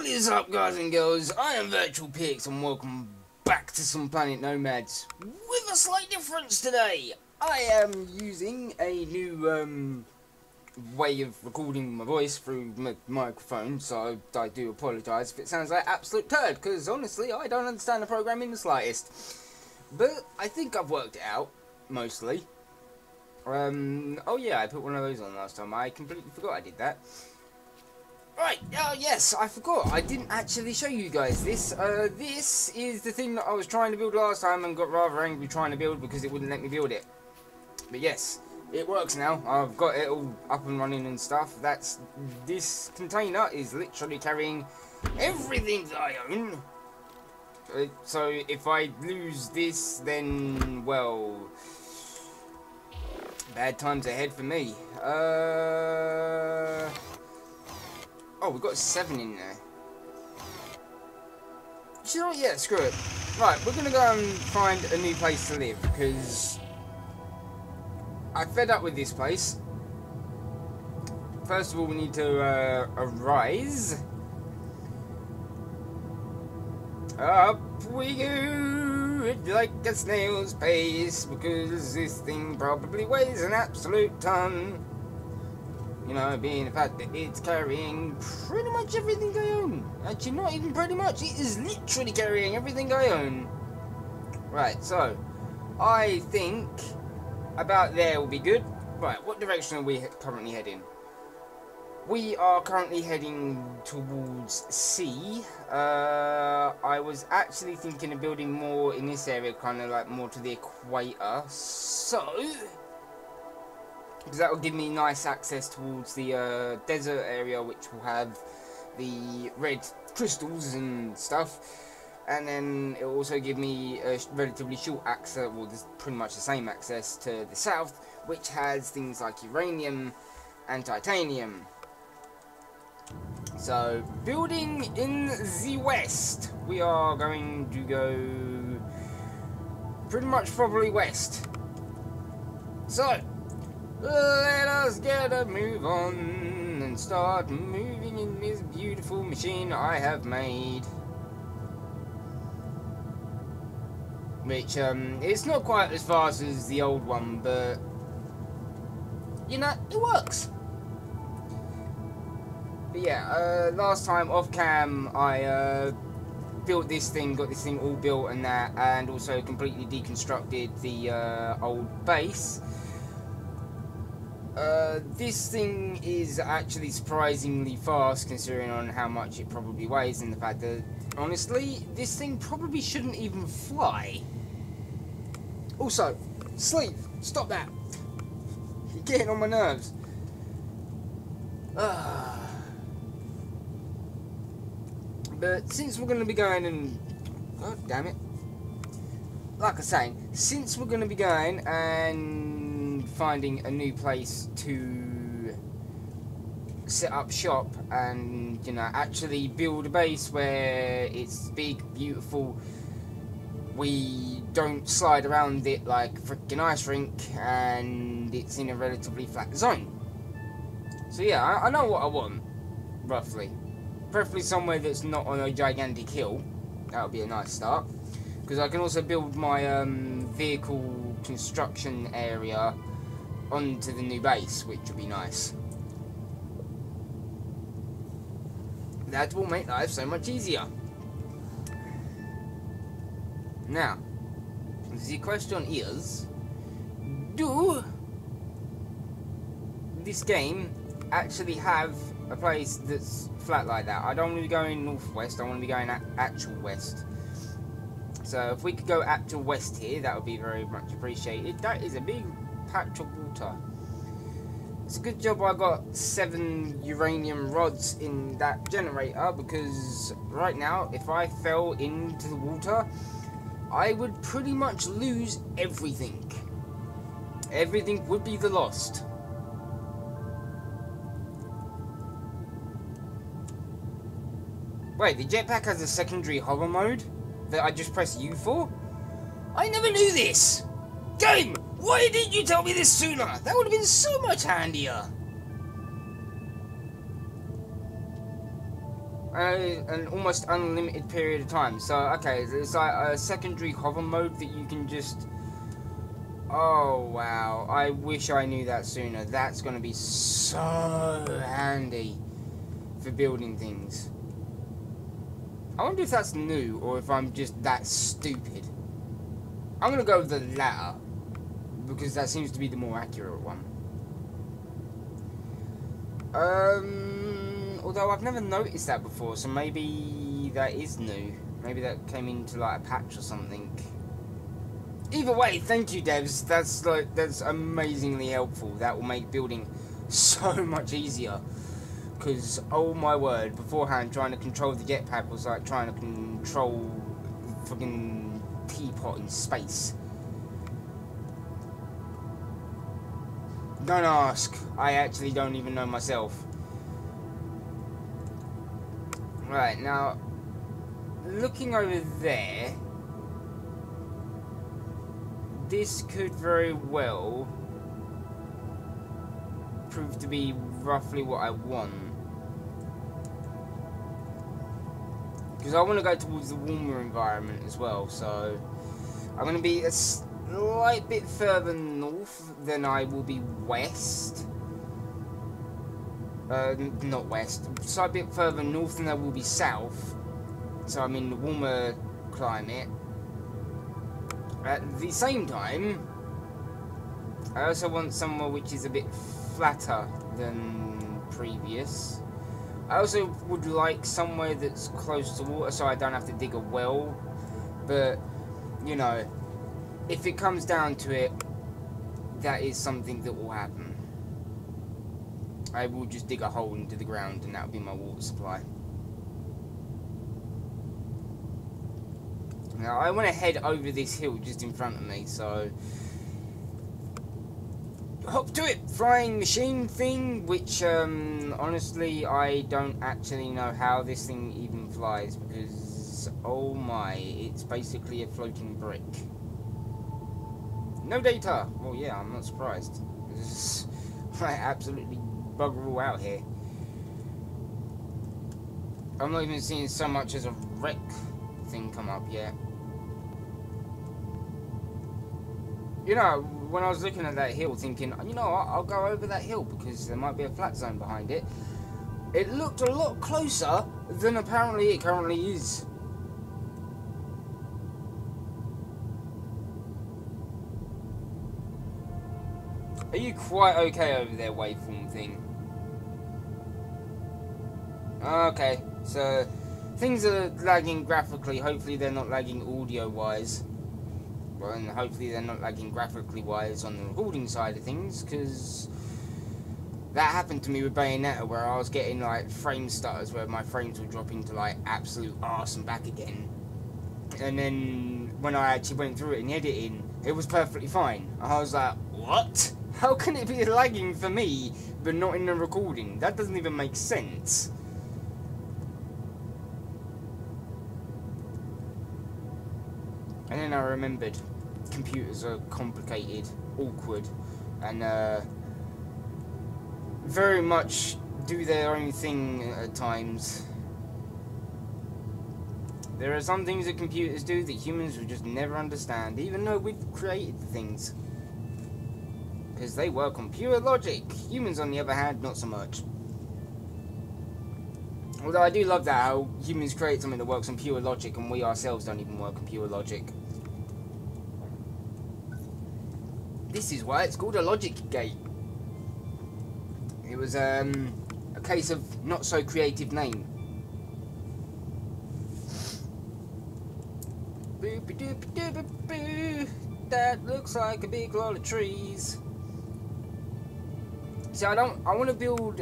What is up, guys and girls? I am Virtual Pix and welcome back to some Planet Nomads with a slight difference today. I am using a new way of recording my voice through my microphone, so I do apologise if it sounds like absolute turd, because honestly I don't understand the program in the slightest. But I think I've worked it out, mostly. Oh yeah, I put one of those on last time. I completely forgot I did that. Right, yes, I forgot. I didn't actually show you guys this. This is the thing that I was trying to build last time and got rather angry trying to build because it wouldn't let me build it. But yes, it works now. I've got it all up and running and stuff. This container is literally carrying everything that I own. So if I lose this, then, well, bad times ahead for me. Oh, we've got 7 in there. You know what? Yeah, screw it. Right, we're going to go and find a new place to live, because I'm fed up with this place. First of all, we need to arise. Up we go, like a snail's pace, because this thing probably weighs an absolute ton. You know, being the fact that it's carrying pretty much everything I own. Actually, not even pretty much. It is literally carrying everything I own. Right, so I think about there will be good. Right, what direction are we currently heading? We are currently heading towards sea. I was actually thinking of building more in this area, kind of like more to the equator. So because that will give me nice access towards the desert area, which will have the red crystals and stuff, and then it will also give me a relatively short access, well, there's pretty much the same access to the south, which has things like uranium and titanium. So, building in the west, we are going to go pretty much probably west. So let us get a move on and start moving in this beautiful machine I have made. Which, it's not quite as fast as the old one, but, you know, it works. But yeah, last time off cam, I built this thing, got this thing all built and that, and also completely deconstructed the old base. This thing is actually surprisingly fast considering on how much it probably weighs, and the fact that, honestly, this thing probably shouldn't even fly. Also, sleep! Stop that! You're getting on my nerves. But since we're going to be going and... God damn it. Like I was saying, since we're going to be going and finding a new place to set up shop and, you know, actually build a base where it's big, beautiful, we don't slide around it like a freaking ice rink, and it's in a relatively flat zone. So yeah, I know what I want, roughly. Preferably somewhere that's not on a gigantic hill. That would be a nice start. Because I can also build my vehicle construction area onto the new base, which would be nice. That will make life so much easier. Now, the question is, do this game actually have a place that's flat like that? I don't want to be going northwest, I want to be going actual west. So if we could go actual west here, that would be very much appreciated. That is a big patch of water. It's a good job I got 7 uranium rods in that generator, because right now, if I fell into the water, I would pretty much lose everything. Everything would be the lost. Wait, the jetpack has a secondary hover mode that I just press U for? I never knew this! Game! Why didn't you tell me this sooner? That would have been so much handier. an almost unlimited period of time. So, okay, it's like a secondary hover mode that you can just... Oh, wow. I wish I knew that sooner. That's going to be so handy for building things. I wonder if that's new, or if I'm just that stupid. I'm going to go with the latter, because that seems to be the more accurate one. Although I've never noticed that before, so maybe that is new. Maybe that came into like a patch or something. Either way, thank you, devs. That's amazingly helpful. That will make building so much easier. Because, oh my word, beforehand trying to control the jetpack was like trying to control the fucking teapot in space. Don't ask. I actually don't even know myself. Right, now, looking over there, this could very well prove to be roughly what I want. Because I want to go towards the warmer environment as well, so I'm going to be a slight bit further north than I will be west. Not west, a slight bit further north than I will be south. So I'm in the warmer climate. At the same time, I also want somewhere which is a bit flatter than previous. I also would like somewhere that's close to water so I don't have to dig a well. But, you know, if it comes down to it, that is something that will happen. I will just dig a hole into the ground and that will be my water supply. Now, I want to head over this hill just in front of me, so... hop to it! Flying machine thing, which, honestly, I don't actually know how this thing even flies, because, oh my, it's basically a floating brick. No data! Well, yeah, I'm not surprised. It's like absolutely bugger all out here. I'm not even seeing so much as a wreck thing come up yet. You know, when I was looking at that hill thinking, you know what, I'll go over that hill because there might be a flat zone behind it. It looked a lot closer than apparently it currently is. Are you quite okay over there, waveform thing? Okay, so things are lagging graphically. Hopefully they're not lagging audio-wise. Well, and hopefully they're not lagging graphically-wise on the recording side of things, because that happened to me with Bayonetta, where I was getting, like, frame stutters, where my frames were dropping to, like, absolute arse and back again. And then, when I actually went through it in editing, it was perfectly fine. I was like, what? How can it be lagging for me, but not in the recording? That doesn't even make sense. And then I remembered, computers are complicated, awkward, and very much do their own thing at times. There are some things that computers do that humans would just never understand, even though we've created the things. Because they work on pure logic. Humans, on the other hand, not so much. Although I do love that, how humans create something that works on pure logic and we ourselves don't even work on pure logic. This is why it's called a logic gate. It was a case of not so creative name. Boopy doopy doopy boo. That looks like a big lot of trees. See, I want to build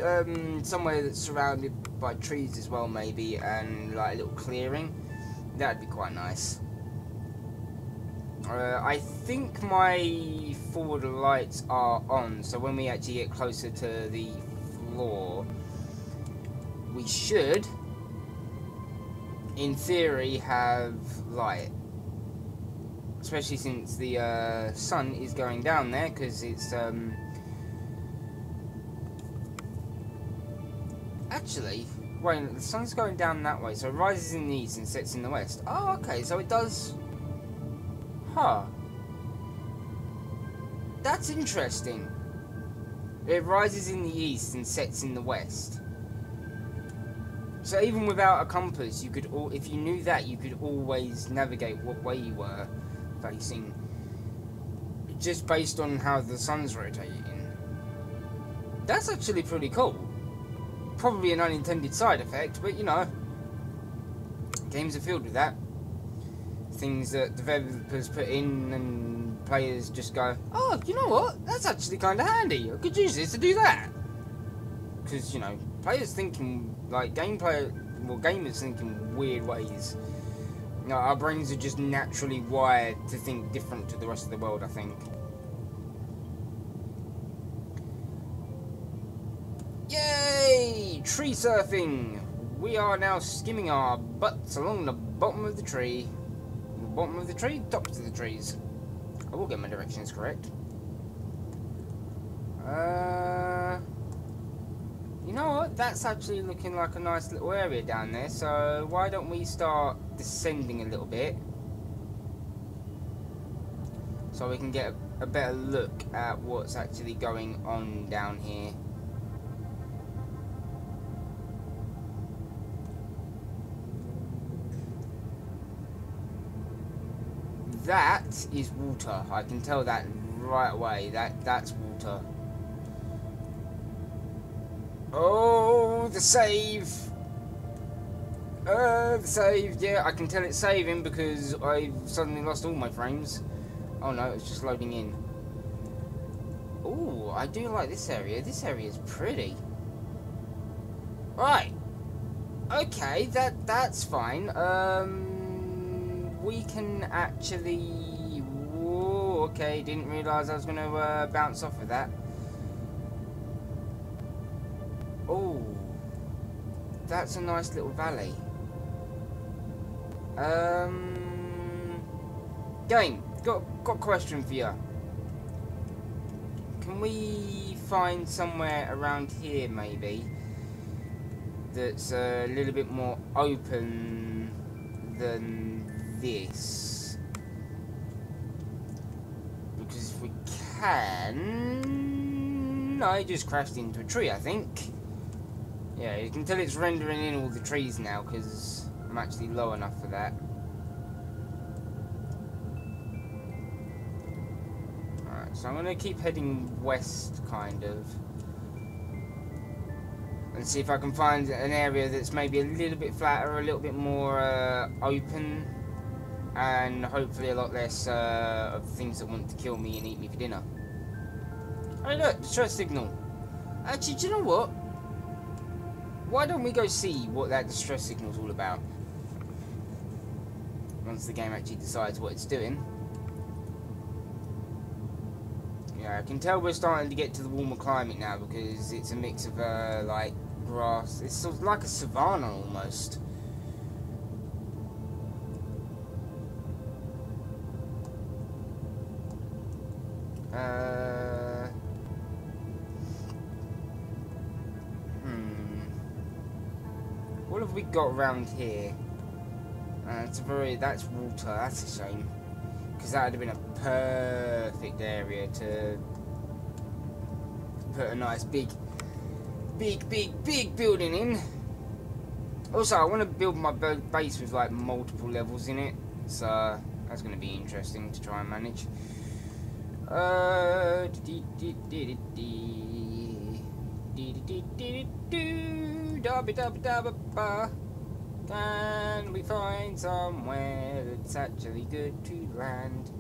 somewhere that's surrounded by trees as well, maybe, and like a little clearing. That'd be quite nice. I think my forward lights are on, so when we actually get closer to the floor, we should, in theory, have light. Especially since the sun is going down there, because it's actually, Wait, the sun's going down that way, so it rises in the east and sets in the west. Oh, okay, so it does... Huh. That's interesting. It rises in the east and sets in the west. So even without a compass, you could, if you knew that, you could always navigate what way you were facing, just based on how the sun's rotating. That's actually pretty cool. Probably an unintended side effect, but you know, games are filled with that. Things that developers put in and players just go, oh, you know what? That's actually kind of handy. I could use this to do that. Because, you know, players thinking, like, gamers think in weird ways. You know, our brains are just naturally wired to think different to the rest of the world, I think. Yay! Tree surfing! We are now skimming our butts along the bottom of the tree. The bottom of the tree? Tops of the trees. I will get my directions correct. You know what? That's actually looking like a nice little area down there, so why don't we start descending a little bit so we can get a better look at what's actually going on down here. That is water. I can tell that right away. That's water. Oh, the save! The save. Yeah, I can tell it's saving because I've suddenly lost all my frames. Oh no, it's just loading in. Oh, I do like this area. This area is pretty. Right. Okay, that's fine. We can actually... Whoa, okay, didn't realise I was going to bounce off of that. Oh, that's a nice little valley. Game, got a question for you. Can we find somewhere around here, maybe, that's a little bit more open than this? Because if we can... I just crashed into a tree, I think. Yeah, you can tell it's rendering in all the trees now because I'm actually low enough for that. Alright, so I'm going to keep heading west, kind of. And see if I can find an area that's maybe a little bit flatter, a little bit more open. And hopefully a lot less of things that want to kill me and eat me for dinner. Hey look, distress signal. Actually, do you know what? Why don't we go see what that distress signal's all about? Once the game actually decides what it's doing. Yeah, I can tell we're starting to get to the warmer climate now because it's a mix of like grass. It's sort of like a savanna almost. What have we got around here? That's water. That's a shame, because that would have been a perfect area to put a nice big building in. Also, I want to build my base with like multiple levels in it, so that's going to be interesting to try and manage. Can we find somewhere that's actually good to land?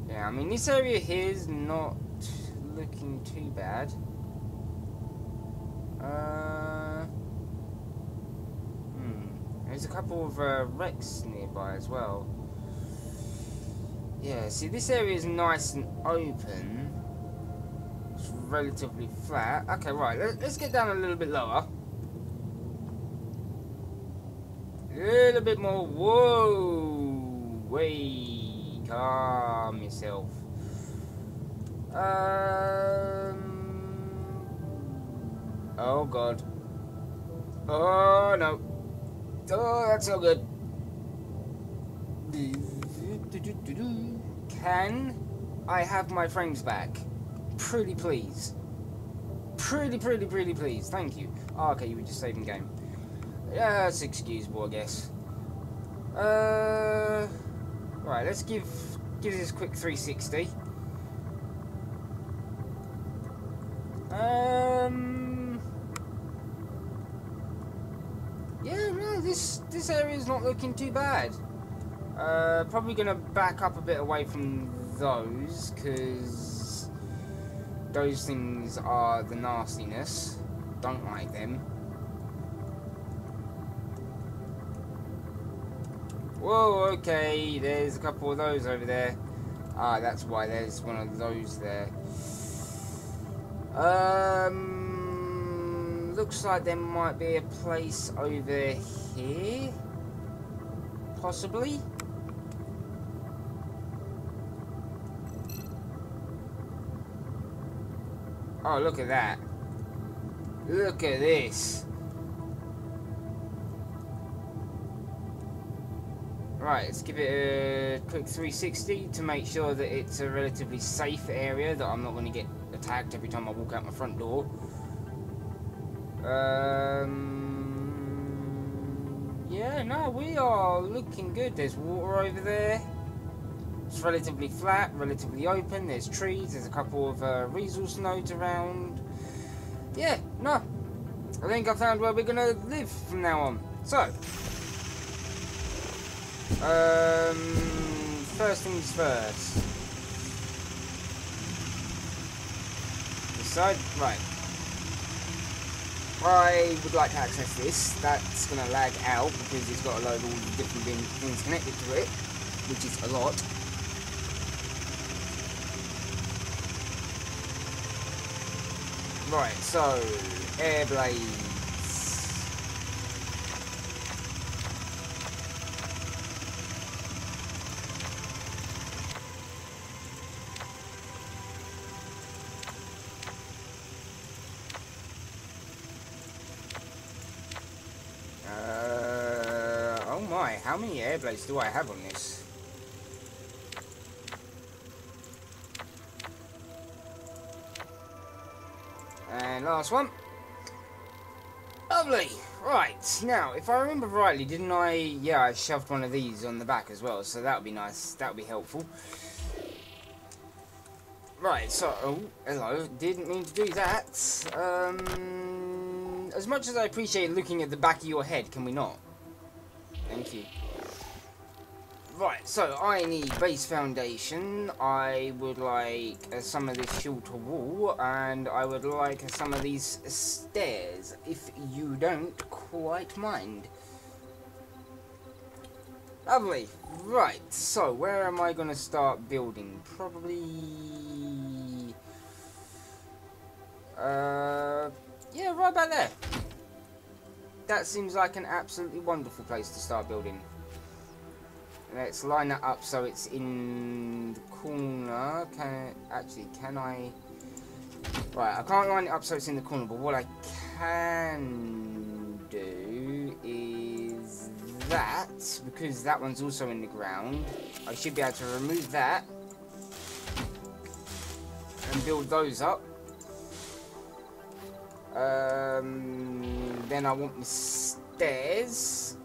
Yeah, I mean, this area here is not looking too bad. There's a couple of wrecks nearby as well. Yeah, see, this area is nice and open. It's relatively flat. Okay, right, let's get down a little bit lower. A little bit more. Whoa! Wait, calm yourself. Oh god. Oh no. Oh, that's not good. Can I have my frames back? Pretty please. Pretty please. Thank you. Oh, okay, you were just saving game. Yeah, it's excusable, I guess. Right, let's give this a quick 360. Yeah, no, this area is not looking too bad. Probably gonna back up a bit away from those, because those things are the nastiness. Don't like them. Whoa, okay, there's a couple of those over there. Ah, that's why there's one of those there. Looks like there might be a place over here. Possibly. Oh, look at that. Look at this. Right, let's give it a quick 360 to make sure that it's a relatively safe area, that I'm not going to get attacked every time I walk out my front door. Yeah, no, we are looking good. There's water over there. It's relatively flat, relatively open. There's trees. There's a couple of resource nodes around. Yeah, no. I think I found where we're going to live from now on. So, first things first. This side, right. I would like to access this. That's going to lag out because it's got a load of all the different things connected to it, which is a lot. Right, so air blades. Oh my, how many air blades do I have on this? And last one. Lovely. Right, now, if I remember rightly, didn't I... Yeah, I shoved one of these on the back as well, so that would be nice. That would be helpful. Right, so... Oh, hello. Didn't mean to do that. As much as I appreciate looking at the back of your head, can we not? Thank you. Right, so I need base foundation, I would like some of this shelter wall, and I would like some of these stairs, if you don't quite mind. Lovely. Right, so where am I going to start building? Probably... yeah, right about there. That seems like an absolutely wonderful place to start building. Let's line that up so it's in the corner. Can I... Right, I can't line it up so it's in the corner, but what I can do is that, because that one's also in the ground, I should be able to remove that and build those up. Then I want the stairs.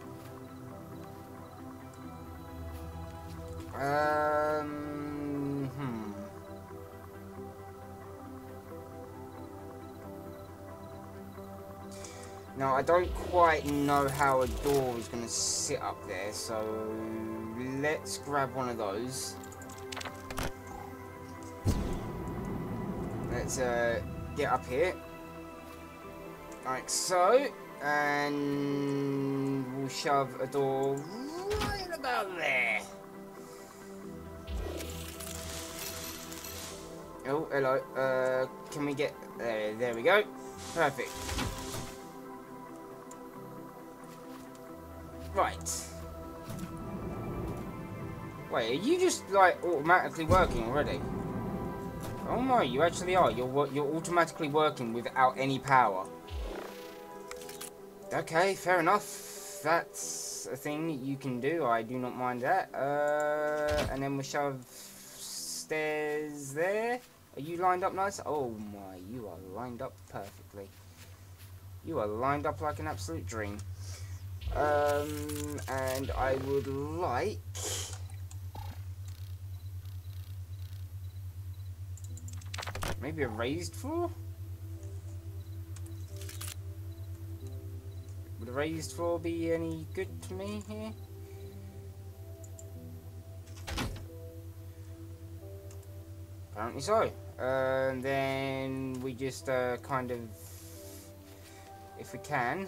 Now, I don't quite know how a door is going to sit up there, so let's grab one of those. Let's get up here. Like so, and we'll shove a door right about there. Oh, hello. Can we get... there we go. Perfect. Right. Wait, are you just, like, automatically working already? Oh my, you actually are. You're automatically working without any power. Okay, fair enough. That's a thing you can do. I do not mind that. And then we'll shove stairs there. Are you lined up nice? Oh my, you are lined up perfectly. You are lined up like an absolute dream. And I would like... maybe a raised floor? Would a raised floor be any good to me here? Apparently so. And then we just kind of, if we can,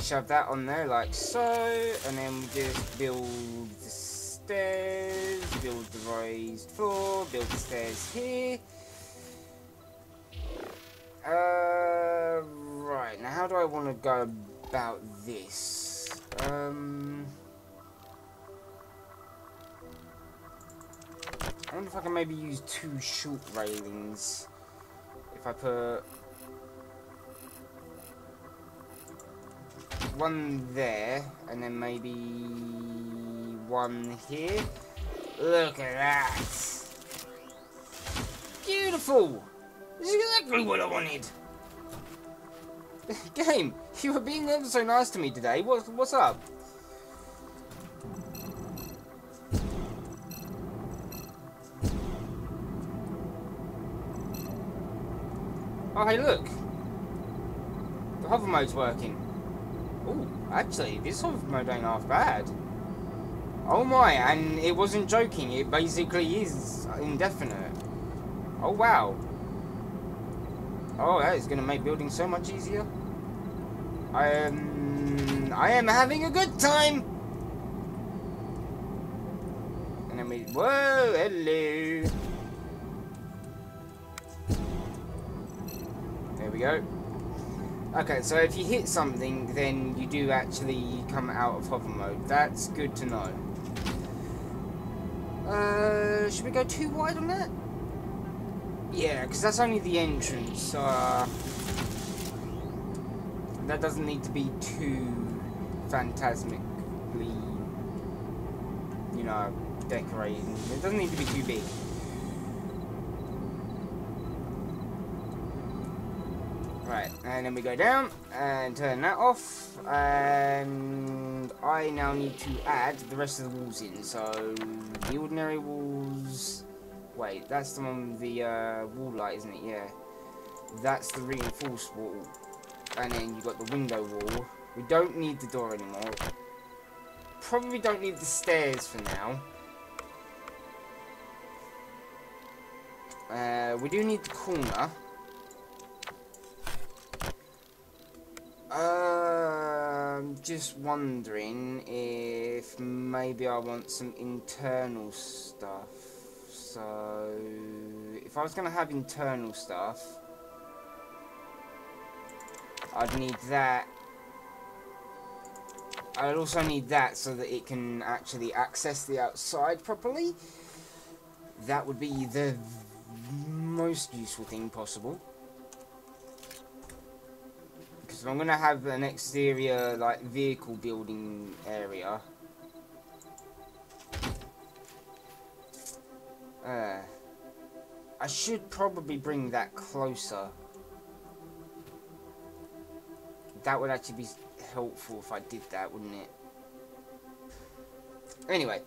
shove that on there like so, and then we just build the stairs, build the raised floor, build the stairs here. Right, now how do I want to go about this? I wonder if I can maybe use 2 short railings. If I put one there, and then maybe one here. Look at that! Beautiful! This is exactly what I wanted! Game, you were being ever so nice to me today. What's up? Oh, hey, look! The hover mode's working. Oh, actually, this hover mode ain't half bad. Oh my, and it wasn't joking. It basically is indefinite. Oh, wow. Oh, that is going to make building so much easier. I am having a good time. And then we... whoa, hello. There we go. Okay, so if you hit something, then you do actually come out of hover mode. That's good to know. Should we go too wide on that? Yeah, because that's only the entrance. That doesn't need to be too phantasmically, you know, decorated. It doesn't need to be too big. Right, and then we go down and turn that off, and I now need to add the rest of the walls in. So the ordinary walls. Wait, that's the one with the wall light, isn't it? Yeah, that's the reinforced wall, and then you got the window wall. We don't need the door anymore. Probably don't need the stairs for now. We do need the corner. Just wondering if maybe I want some internal stuff. So, if I was going to have internal stuff, I'd need that. I'd also need that so that it can actually access the outside properly. That would be the most useful thing possible. Because I'm going to have an exterior, like, vehicle building area. I should probably bring that closer. That would actually be helpful if I did that, wouldn't it? Anyway,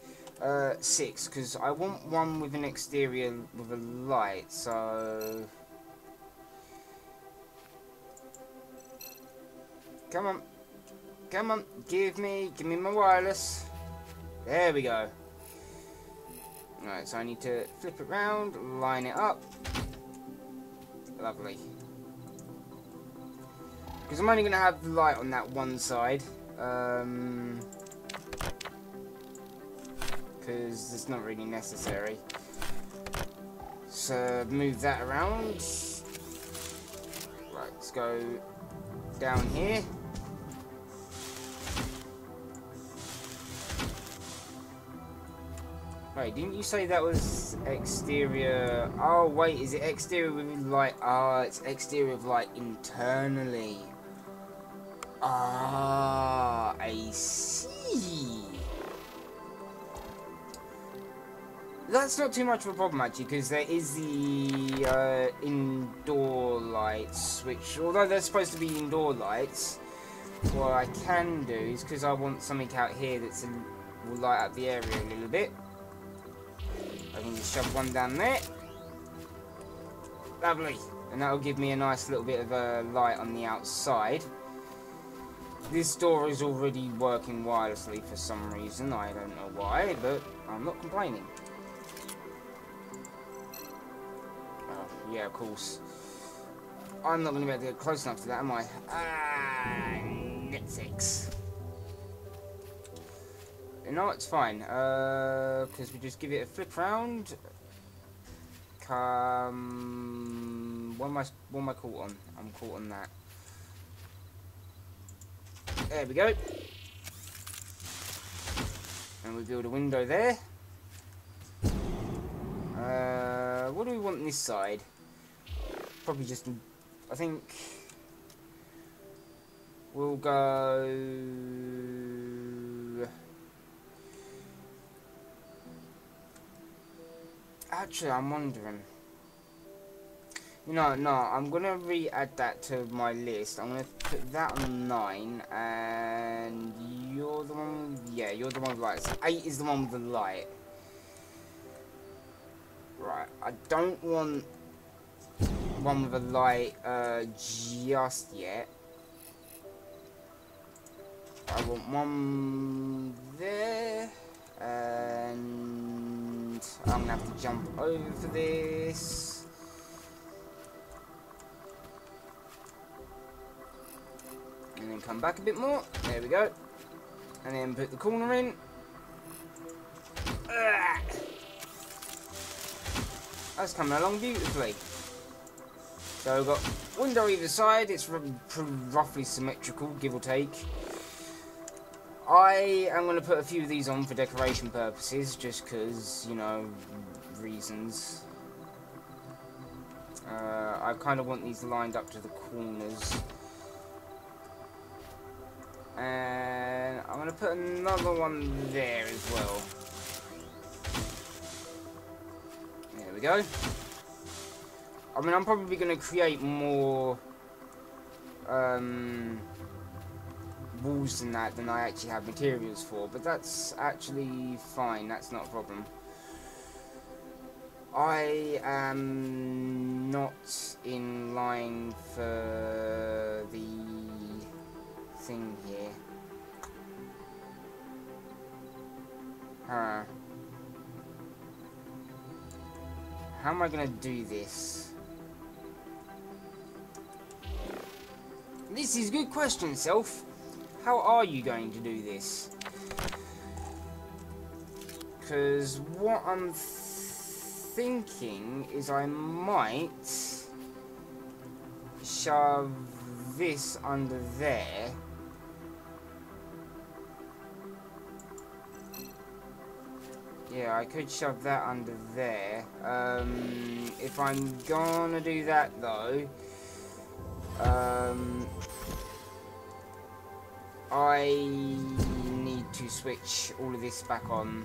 6, because I want one with an exterior with a light, so... Come on. Come on, give me my wireless. There we go. Alright, so I need to flip it round, line it up. Lovely. Because I'm only going to have the light on that one side. Because it's not really necessary. So, move that around. Right, let's go down here. Wait, didn't you say that was exterior? Oh, wait, is it exterior with light? Ah, it's exterior with light internally. Ah, I see. That's not too much of a problem actually, because there is the indoor lights, which, although they're supposed to be indoor lights, what I can do is, because I want something out here that's will light up the area a little bit, I can just shove one down there. Lovely. And that'll give me a nice little bit of a light on the outside. This door is already working wirelessly for some reason. I don't know why, but I'm not complaining. Oh, yeah, of course. I'm not going to be able to get close enough to that, am I? Ah, Netflix. No, it's fine. Because we just give it a flip round. What am I caught on? I'm caught on that. There we go. And we build a window there. What do we want on this side? Probably just, I think we'll go. Actually, I'm wondering. No, I'm gonna re-add that to my list. I'm gonna put that on 9, and you're the one. Yeah, you're the one with lights. 8 is the one with the light. Right. I don't want one with a light just yet. I want one there, and I'm gonna have to jump over for this. And then come back a bit more. There we go. And then put the corner in. That's coming along beautifully. So we've got window either side. It's roughly symmetrical, give or take. I am going to put a few of these on for decoration purposes, just because, you know, reasons. I kind of want these lined up to the corners. And I'm going to put another one there as well. There we go. I mean, I'm probably going to create more walls than that than I actually have materials for, but that's actually fine. That's not a problem. I am not in line for the thing here. How am I gonna do this? This is a good question, Self. How are you going to do this? Because what I'm thinking is I might shove this under there. Yeah, I could shove that under there. If I'm gonna do that though, I need to switch all of this back on.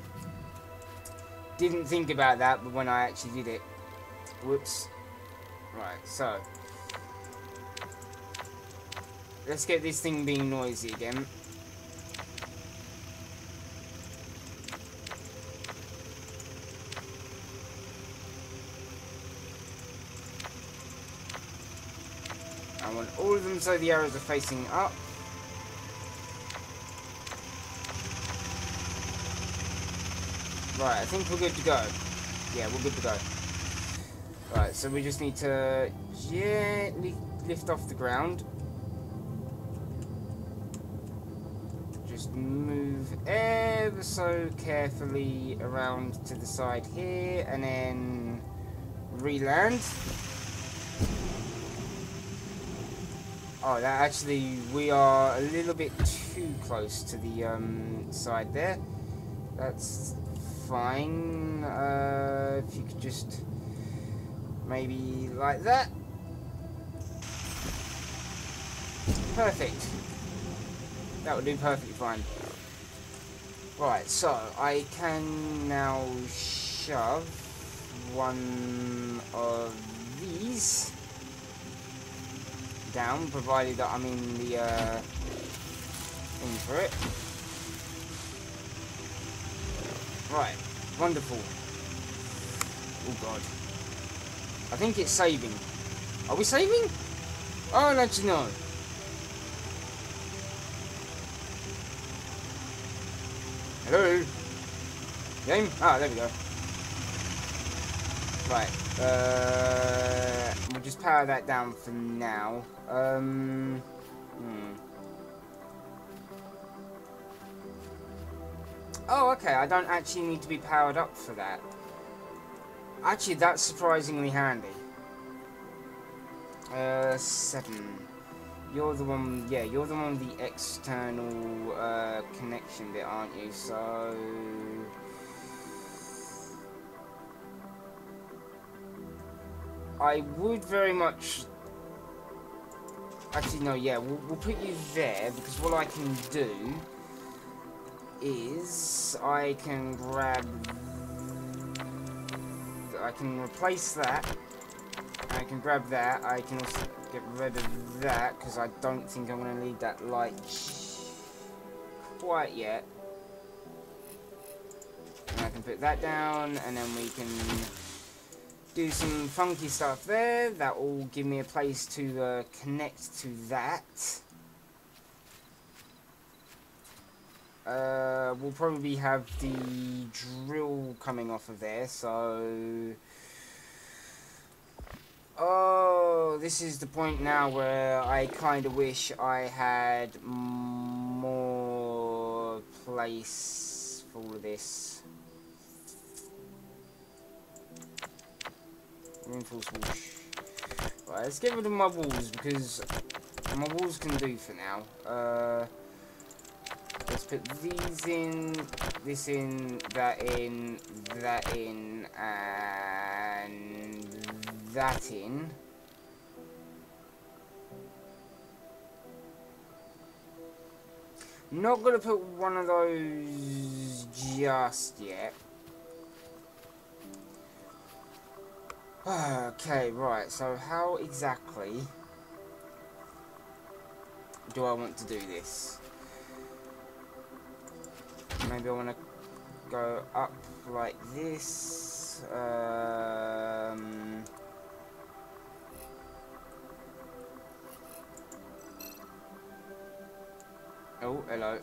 Didn't think about that, but when I actually did it, whoops. Right, so let's get this thing being noisy again. I want all of them so the arrows are facing up. Right, I think we're good to go. Yeah, we're good to go. Right, so we just need to gently lift off the ground. Just move ever so carefully around to the side here, and then re-land. Oh, that actually, we are a little bit too close to the side there. That's fine. If you could just maybe like that. Perfect. That would do perfectly fine. Right, so I can now shove one of these down, provided that I'm in the thing for it. Right, wonderful. Oh god. I think it's saving. Are we saving? Oh, actually no. Hello? Game? Ah, there we go. Right, we'll just power that down for now. Oh, okay, I don't actually need to be powered up for that. Actually, that's surprisingly handy. 7. You're the one, yeah, you're the one with the external connection bit, aren't you? So... I would very much... Actually, no, yeah, we'll put you there, because what I can do is I can grab... I can replace that. I can grab that. I can also get rid of that, because I don't think I'm going to need that light quite yet. And I can put that down, and then we can do some funky stuff there. That will give me a place to connect to that. We'll probably have the drill coming off of there, so... Oh, this is the point now where I kind of wish I had more place for all of this. Reinforced swoosh. Right, let's get rid of my walls, because my walls can do for now. Let's put these in, this in, that in, that in, and that in. Not gonna put one of those just yet. Okay, right, so how exactly do I want to do this? Maybe I want to go up like this. Oh, hello.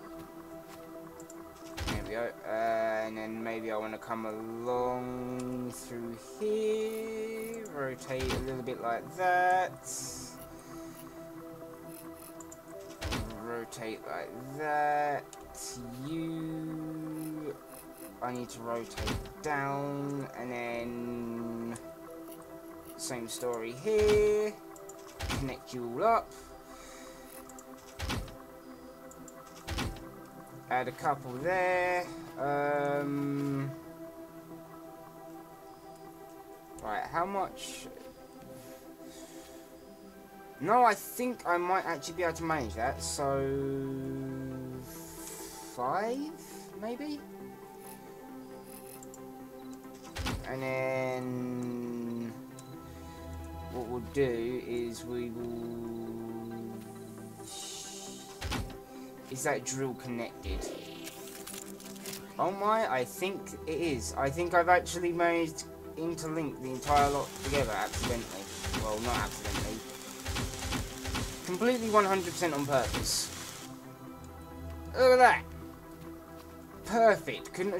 There we go. And then maybe I want to come along through here. Rotate a little bit like that. Rotate like that. You... I need to rotate down. And then... Same story here. Connect you all up. Add a couple there. Right, how much? No, I think I might actually be able to manage that. So 5, maybe. And then what we'll do is we will. Is that drill connected? Oh my, I think it is. I think I've actually managed to interlink the entire lot together accidentally. Well, not accidentally. Completely 100% on purpose. Look at that. Perfect. Couldn't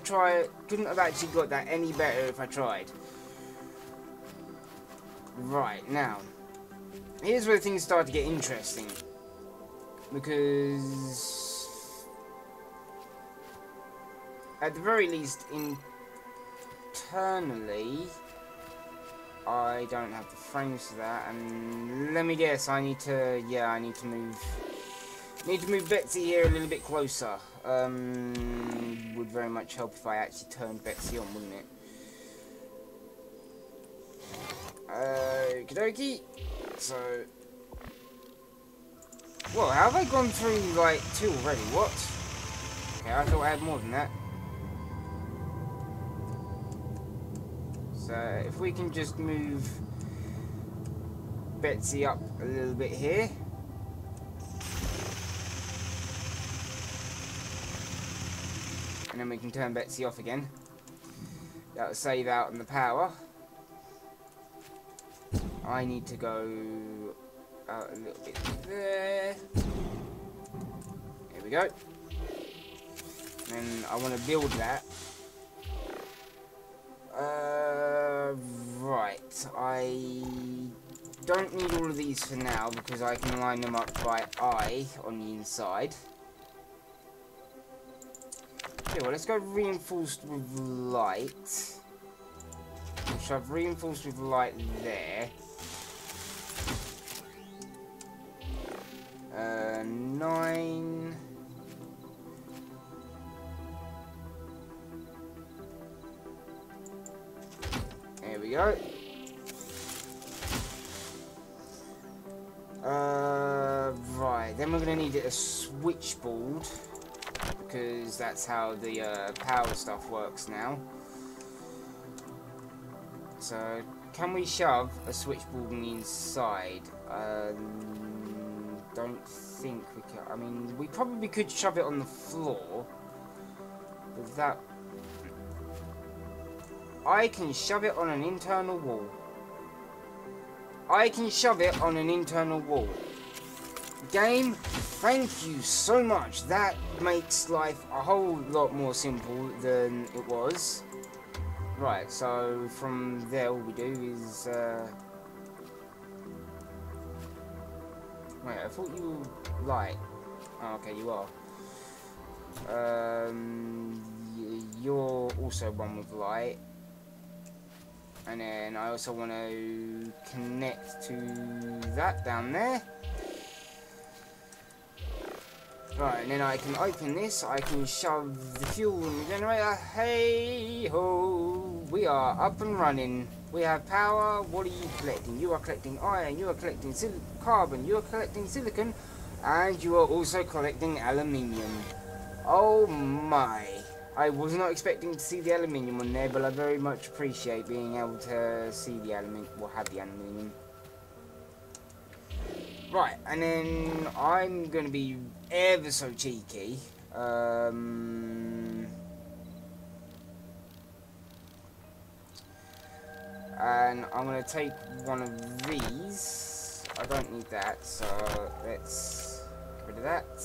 have actually got that any better if I tried. Right, now. Here's where things start to get interesting. Because at the very least internally I don't have the frames for that, and let me guess, I need to move Betsy here a little bit closer. Would very much help if I actually turned Betsy on, wouldn't it? Okie dokie. So Well, how have I gone through, like, 2 already? What? Okay, I thought I had more than that. So, if we can just move Betsy up a little bit here. And then we can turn Betsy off again. That'll save out on the power. I need to go out a little bit there. There we go. And I want to build that. Right. I don't need all of these for now because I can line them up by eye on the inside. Okay, well, let's go reinforced with light. So I've reinforced with light there. 9. There we go. Right, then we're going to need a switchboard because that's how the power stuff works now. So, can we shove a switchboard on the inside? Don't think we can. I mean, we probably could shove it on the floor. But that... I can shove it on an internal wall. I can shove it on an internal wall. Game, thank you so much. That makes life a whole lot more simple than it was. Right, so from there all we do is... Wait, I thought you were light. Oh, okay, you are. You're also one with light. And then I also want to connect to that down there. Right, and then I can open this, I can shove the fuel in the generator. Hey ho! We are up and running. We have power. What are you collecting? You are collecting iron, you are collecting carbon, you are collecting silicon, and you are also collecting aluminium. Oh my! I was not expecting to see the aluminium on there, but I very much appreciate being able to see the aluminium, or have the aluminium. Right, and then I'm going to be ever so cheeky. And I'm going to take one of these. I don't need that, so let's get rid of that.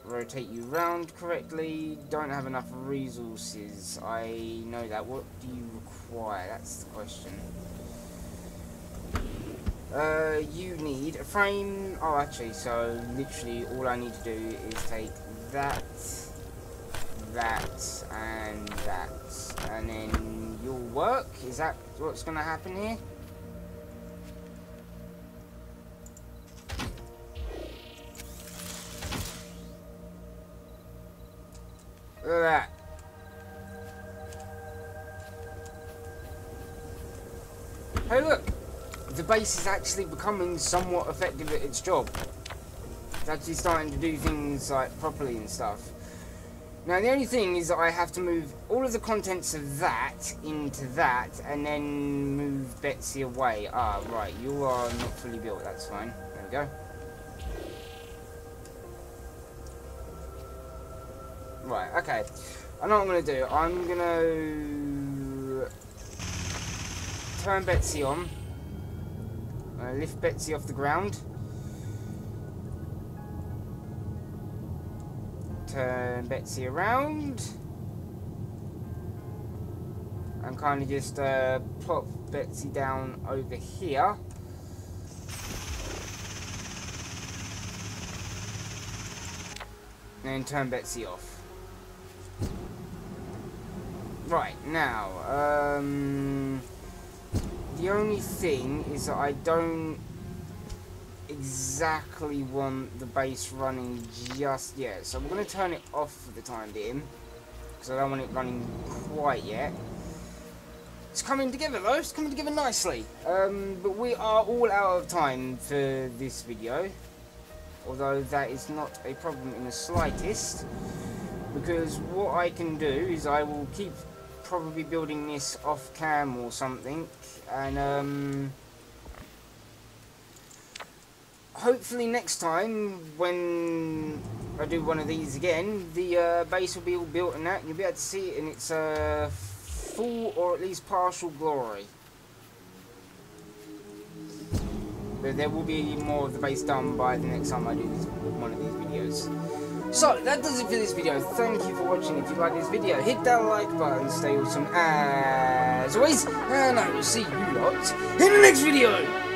Rotate you round correctly. Don't have enough resources. I know that. What do you require? That's the question. You need a frame. Oh, actually, so literally all I need to do is take that, that, and that, and then you'll work. Is that what's going to happen here? Look at that. Hey, look. The base is actually becoming somewhat effective at its job. It's actually starting to do things like properly and stuff. Now the only thing is that I have to move all of the contents of that into that and then move Betsy away. Ah, right, you are not fully built, that's fine. There we go. Right, okay. I know what I'm going to do. I'm going to turn Betsy on. Lift Betsy off the ground. Turn Betsy around. And kind of just plop Betsy down over here. And then turn Betsy off. Right, now, the only thing is that I don't exactly want the base running just yet. So we're going to turn it off for the time being. Because I don't want it running quite yet. It's coming together though, it's coming together nicely. But we are all out of time for this video. although that is not a problem in the slightest, because what I can do is I will keep probably building this off cam or something, and hopefully next time when I do one of these again, the base will be all built and that, and you'll be able to see it in its full or at least partial glory. But there will be more of the base done by the next time I do one of these videos. So, that does it for this video. Thank you for watching. If you like this video, hit that like button, stay awesome as always, and I will see you lot in the next video.